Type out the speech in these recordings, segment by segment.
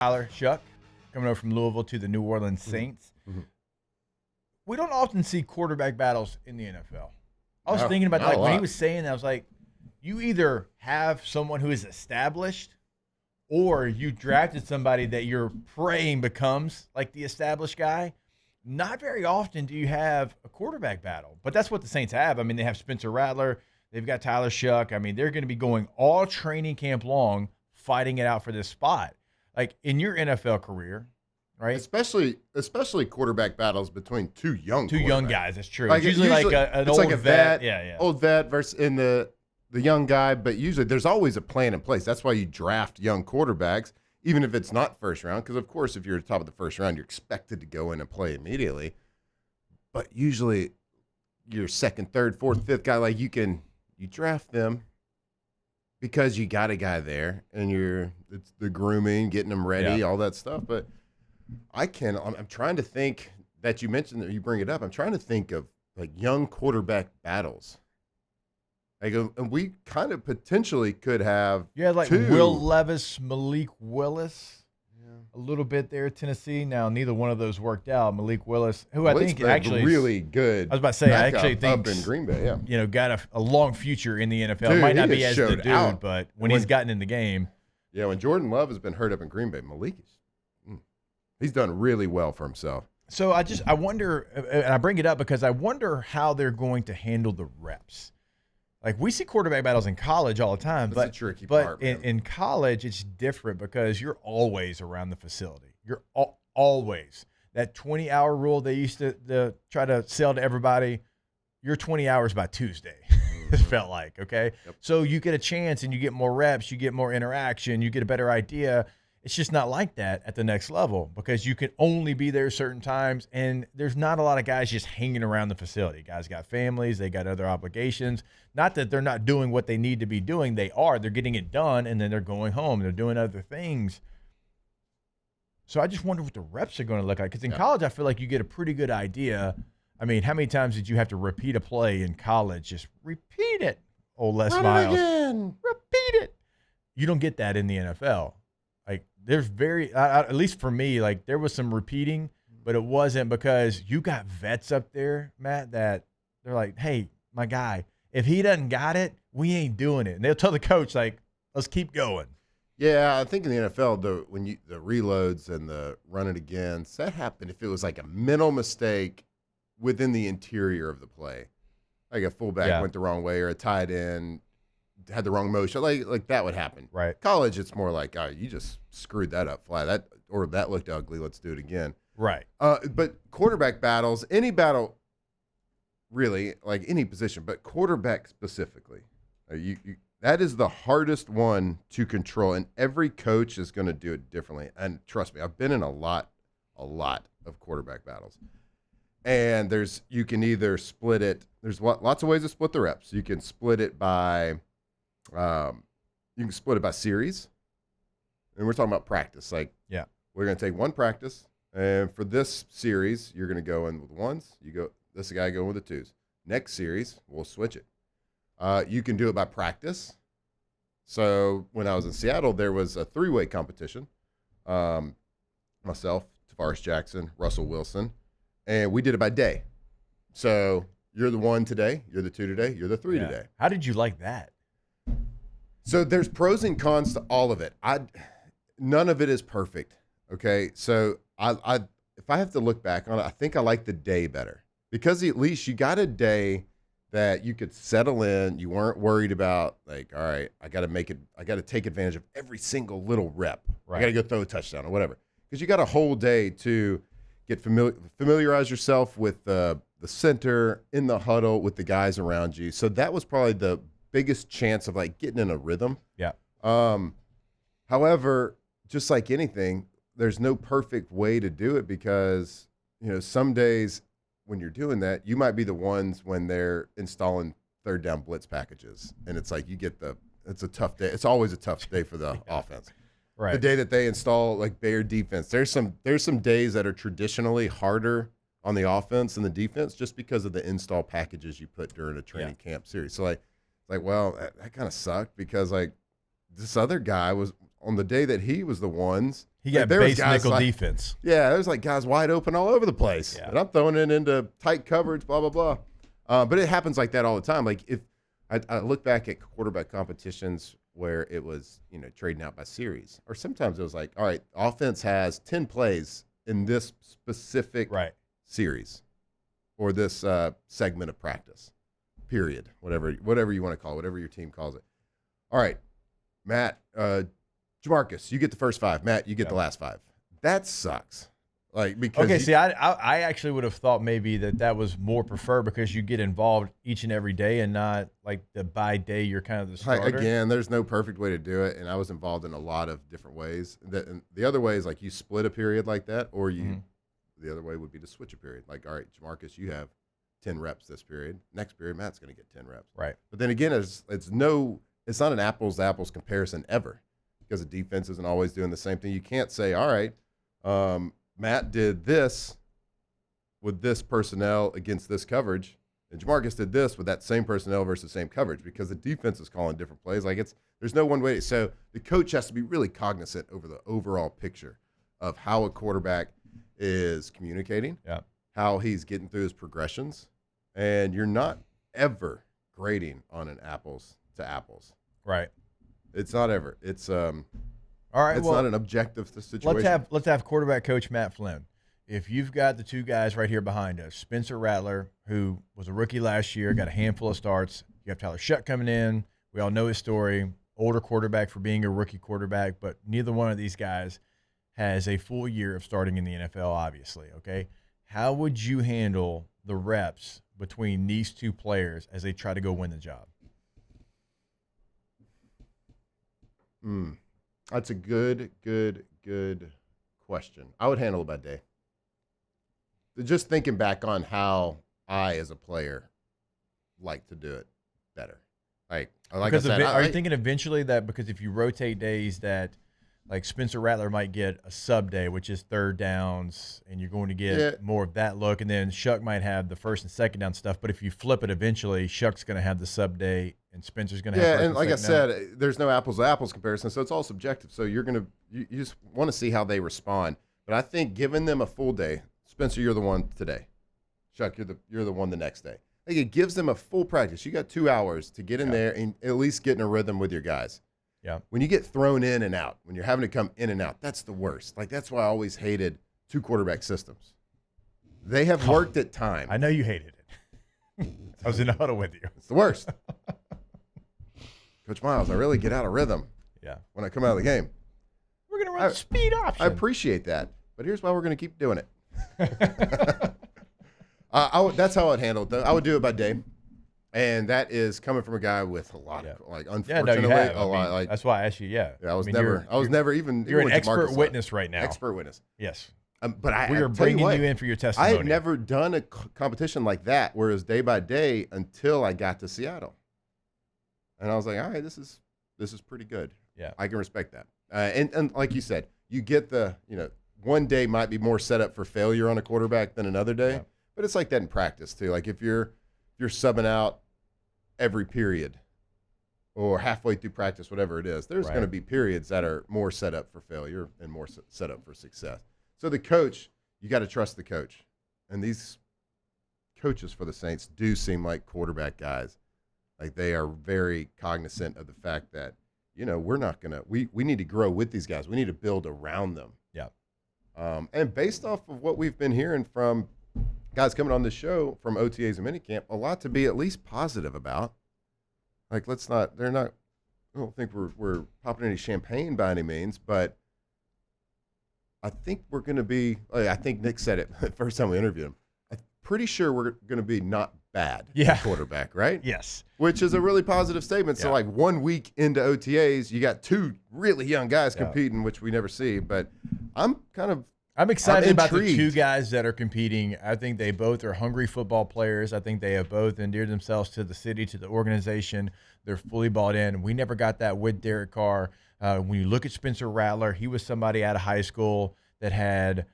Shough coming over from Louisville to the New Orleans Saints. Mm-hmm. We don't often see quarterback battles in the NFL. I was No, thinking about not a when he lot. was saying that, I was like, you either have someone who is established or you drafted somebody that you're praying becomes like the established guy. Not very often do you have a quarterback battle, but that's what the Saints have. I mean, they have Spencer Rattler. They've got Tyler Shough. I mean, they're going to be going all training camp long fighting it out for this spot. Like in your NFL career, right? Especially quarterback battles between two young Guys. That's true. Like it's usually like an it's old like a vet, Yeah. old vet versus in the young guy. But usually there's always a plan in place. That's why you draft young quarterbacks, even if it's not first round. Because of course, if you're at the top of the first round, you're expected to go in and play immediately. But usually, your second, third, fourth, fifth guy, like you draft them because you got a guy there, and it's the grooming, getting them ready, all that stuff. But I'm trying to think that you mentioned that you bring it up. I'm trying to think of like young quarterback battles. Like, and we kind of potentially could have like two. Will Levis, Malik Willis, a little bit there, Tennessee. Now, neither one of those worked out. Malik Willis, who I think actually really good. I was about to say, I actually think up in Green Bay, got a long future in the NFL. Dude, Might not he be as has the showed dude, out. but when he's gotten in the game. Yeah, when Jordan Love has been hurt up in Green Bay, Malik he's done really well for himself. So I wonder, and I bring it up because I wonder how they're going to handle the reps. Like we see quarterback battles in college all the time, That's a tricky part, man. in college it's different because you're always around the facility. You're always that 20-hour rule they used to try to sell to everybody. You're 20 hours by Tuesday. It felt like, okay? Yep. So you get a chance and you get more reps, you get more interaction, you get a better idea. It's just not like that at the next level because you can only be there certain times, and there's not a lot of guys just hanging around the facility. Guys got families, they got other obligations. Not that they're not doing what they need to be doing. They are. They're getting it done, and then they're going home. They're doing other things. So I just wonder what the reps are going to look like because in college I feel like you get a pretty good idea. I mean, how many times did you have to repeat a play in college? Just repeat it, old Les Miles. Again. Repeat it. You don't get that in the NFL. Like there's at least for me, like there was some repeating, but it wasn't because you got vets up there, Matt, that they're like, hey, my guy, if he doesn't got it, we ain't doing it. And they'll tell the coach, like, let's keep going. Yeah, I think in the NFL, the reloads and the run it again, that happened if it was like a mental mistake within the interior of the play. Like a fullback went the wrong way or a tight end had the wrong motion, like that would happen. Right. College, it's more like, oh, you just screwed that up flat. That looked ugly. Let's do it again. Right. But quarterback battles, any battle, really, like any position, but quarterback specifically, that is the hardest one to control, and every coach is going to do it differently. And trust me, I've been in a lot of quarterback battles. And you can either split it. There's lots of ways to split the reps. You can split it by series, and we're talking about practice. Like, we're going to take one practice, and for this series, you're going to go in with ones. This guy going with the twos. Next series, we'll switch it. You can do it by practice. So when I was in Seattle, there was a three-way competition. Myself, Tavares Jackson, Russell Wilson, and we did it by day. So you're the one today, you're the two today, you're the three today. How did you like that? So there's pros and cons to all of it. None of it is perfect. Okay, so if I have to look back on it, I think I like the day better because at least you got a day that you could settle in. You weren't worried about like, all right, I got to take advantage of every single little rep. Right. I got to go throw a touchdown or whatever because you got a whole day to get familiarize yourself with the center in the huddle with the guys around you. So that was probably the biggest chance of like getting in a rhythm. Yeah. However, just like anything, there's no perfect way to do it because, some days when you're doing that, you might be the ones when they're installing third down blitz packages. And it's like it's a tough day. It's always a tough day for the offense. Right. The day that they install like Bear defense, there's some days that are traditionally harder on the offense than the defense just because of the install packages you put during a training camp series. So well, that kind of sucked because like this other guy was on the day that he was the ones, He got there was base guys nickel like, defense. Yeah, there's like guys wide open all over the place. Yeah. And I'm throwing it into tight coverage, blah, blah, blah. But it happens like that all the time. Like if I look back at quarterback competitions where it was, trading out by series, or sometimes it was like, all right, offense has 10 plays in this specific series or this segment of practice, period, whatever you want to call it, whatever your team calls it. All right, Matt, Jamarcus, you get the first 5. Matt, you get the last 5. That sucks. Like because I actually would have thought maybe that was more preferred because you get involved each and every day and not like the by day you're kind of the starter. Again, there's no perfect way to do it, and I was involved in a lot of different ways. And the other way is like you split a period like that, or the other way would be to switch a period. Like, all right, Jamarcus, you have 10 reps this period. Next period, Matt's going to get 10 reps. Right. But then again, it's not an apples to apples comparison ever because the defense isn't always doing the same thing. You can't say, all right, Matt did this with this personnel against this coverage, and Jamarcus did this with that same personnel versus same coverage because the defense is calling different plays. Like there's no one way. So the coach has to be really cognizant over the overall picture of how a quarterback is communicating, how he's getting through his progressions, and you're not ever grading on an apples to apples. Right. It's not ever. It's all right, it's not an objective situation. Let's have quarterback coach Matt Flynn. If you've got the 2 guys right here behind us, Spencer Rattler, who was a rookie last year, got a handful of starts. You have Tyler Shough coming in. We all know his story. Older quarterback for being a rookie quarterback, but neither one of these guys has a full year of starting in the NFL, obviously, okay? How would you handle the reps between these 2 players as they try to go win the job? That's a good question. I would handle it by day. Just thinking back on how I, as a player, like to do it better. Like I said, are you thinking eventually that because if you rotate days that like Spencer Rattler might get a sub day, which is third downs, and you're going to get more of that look, and then Shough might have the first and second down stuff. But if you flip it eventually, Shuck's going to have the sub day, and Spencer's going to have first and like I second down. said, there's no apples to apples comparison, so it's all subjective. So you just want to see how they respond. But I think giving them a full day, Spencer, you're the one today. Shough, you're the one the next day. I think it gives them a full practice. You got 2 hours to get in there and at least get in a rhythm with your guys. Yeah. When you get thrown in and out, when you're having to come in and out, that's the worst. Like that's why I always hated 2 quarterback systems. They have worked at times. I know you hated it. I was in the huddle with you. It's the worst. Coach Miles, I really get out of rhythm. Yeah. When I come out of the game. We're going to run speed option. I appreciate that, but here's why we're going to keep doing it. That's how I'd handle it, though. I would do it by day. And that is coming from a guy with a lot of unfortunately a lot. That's why I asked you. Yeah, I was never even. You're an expert witness right now. Expert witness. Yes, but we are bringing you in for your testimony. I had never done a competition like that, where it was day by day until I got to Seattle, and I was like, all right, this is pretty good. Yeah, I can respect that. And like you said, you get one day might be more set up for failure on a quarterback than another day, but it's like that in practice too. Like if you're subbing out every period or halfway through practice, whatever it is, there's going to be periods that are more set up for failure and more set up for success. So the coach, you got to trust the coach. And these coaches for the Saints do seem like quarterback guys. Like they are very cognizant of the fact that, we're not going to, we need to grow with these guys. We need to build around them. Yeah. And based off of what we've been hearing from guys coming on the show from OTAs and minicamp, a lot to be at least positive about. Like, I don't think we're popping any champagne by any means, but I think we're going to be, I think Nick said it the first time we interviewed him. I'm pretty sure we're going to be not bad at quarterback, right? Yes. Which is a really positive statement. So, 1 week into OTAs, you got 2 really young guys competing, which we never see. But I'm excited about the 2 guys that are competing. I think they both are hungry football players. I think they have both endeared themselves to the city, to the organization. They're fully bought in. We never got that with Derek Carr. When you look at Spencer Rattler, he was somebody out of high school that had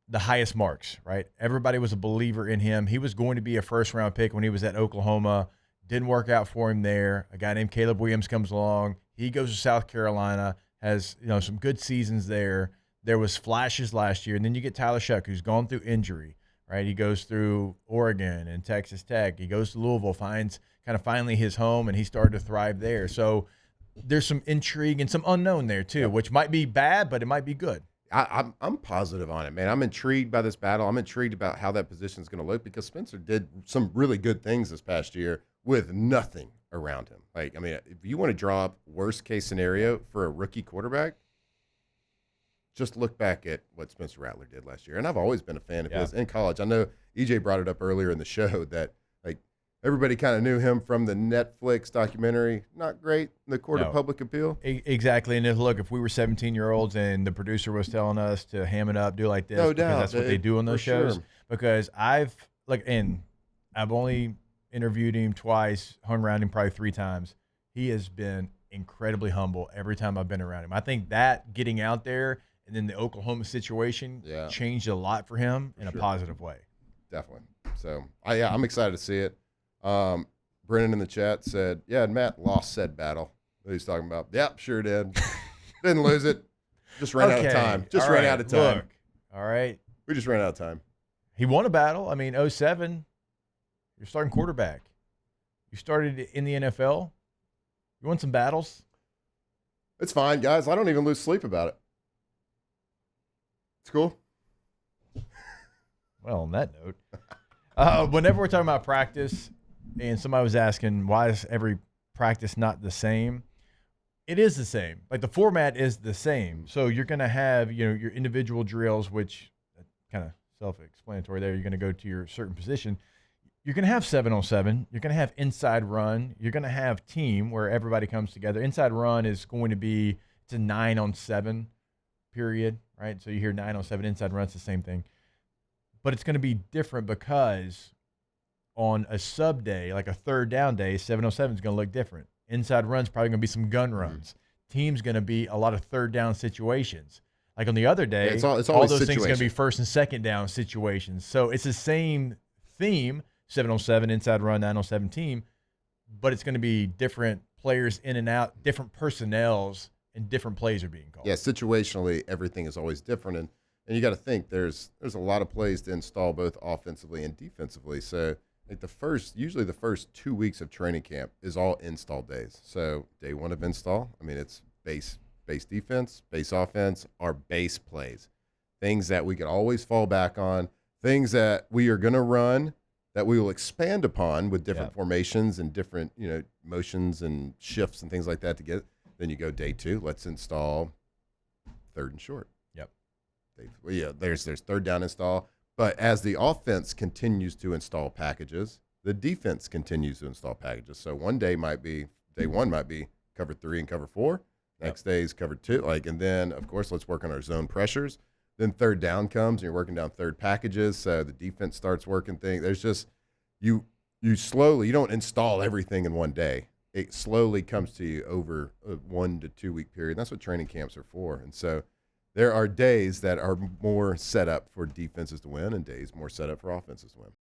the highest marks, right? Everybody was a believer in him. He was going to be a first-round pick when he was at Oklahoma. Didn't work out for him there. A guy named Caleb Williams comes along. He goes to South Carolina, has some good seasons there. There was flashes last year, and then you get Tyler Shough, who's gone through injury, right? He goes through Oregon and Texas Tech. He goes to Louisville, finds kind of finally his home, and he started to thrive there. So there's some intrigue and some unknown there too, which might be bad, but it might be good. I'm positive on it, man. I'm intrigued by this battle. I'm intrigued about how that position is going to look because Spencer did some really good things this past year with nothing around him. Like, I mean, if you want to draw up worst case scenario for a rookie quarterback, just look back at what Spencer Rattler did last year. And I've always been a fan of his in college. I know EJ brought it up earlier in the show that like everybody kind of knew him from the Netflix documentary. Not great in the court of public appeal. Exactly. And look, if we were 17-year-olds and the producer was telling us to ham it up, do like this, no because doubt, that's what they do on those shows. Sure. Because I've only interviewed him twice, hung around him probably 3 times. He has been incredibly humble every time I've been around him. I think that getting out there and then the Oklahoma situation changed a lot for him in a positive way. Definitely. So, I'm excited to see it. Brennan in the chat said, and Matt lost said battle. What he's talking about. Yep, sure did. Didn't lose it. Just ran out of time. Ran out of time. Look, all right. We just ran out of time. He won a battle. I mean, 07, you're starting quarterback. You started in the NFL. You won some battles. It's fine, guys. I don't even lose sleep about it. It's cool. Well, on that note, whenever we're talking about practice and somebody was asking, why is every practice not the same? It is the same. Like the format is the same. So you're going to have, your individual drills, which kind of self-explanatory there. You're going to go to your certain position. You're going to have 7-on-7. You're going to have inside run. You're going to have team where everybody comes together. Inside run is going to be, it's a 9-on-7 period, right? So you hear 9-on-7, inside run's the same thing. But it's going to be different because on a sub day, like a third down day, 7-on-7 is going to look different. Inside run's probably going to be some gun runs. Team's going to be a lot of third down situations. Like on the other day, it's all those things are going to be first and second down situations. So it's the same theme, 7-on-7, inside run, 9-on-7 team, but it's going to be different players in and out, different personnels, and different plays are being called. Yeah, situationally, everything is always different. And you got to think there's a lot of plays to install both offensively and defensively. So like usually the first 2 weeks of training camp is all install days. So day one of install, I mean, it's base defense, base offense, our base plays, things that we could always fall back on, things that we are going to run that we will expand upon with different formations and different, motions and shifts and things like that to get. Then you go day 2, let's install third and short. There's third down install. But as the offense continues to install packages, the defense continues to install packages. So day 1 might be cover 3 and cover 4. Next day is cover 2. And then, of course, let's work on our zone pressures. Then third down comes, and you're working down third packages. So the defense starts working things. There's just you slowly, you don't install everything in one day. It slowly comes to you over a 1 to 2 week period. That's what training camps are for. And so there are days that are more set up for defenses to win and days more set up for offenses to win.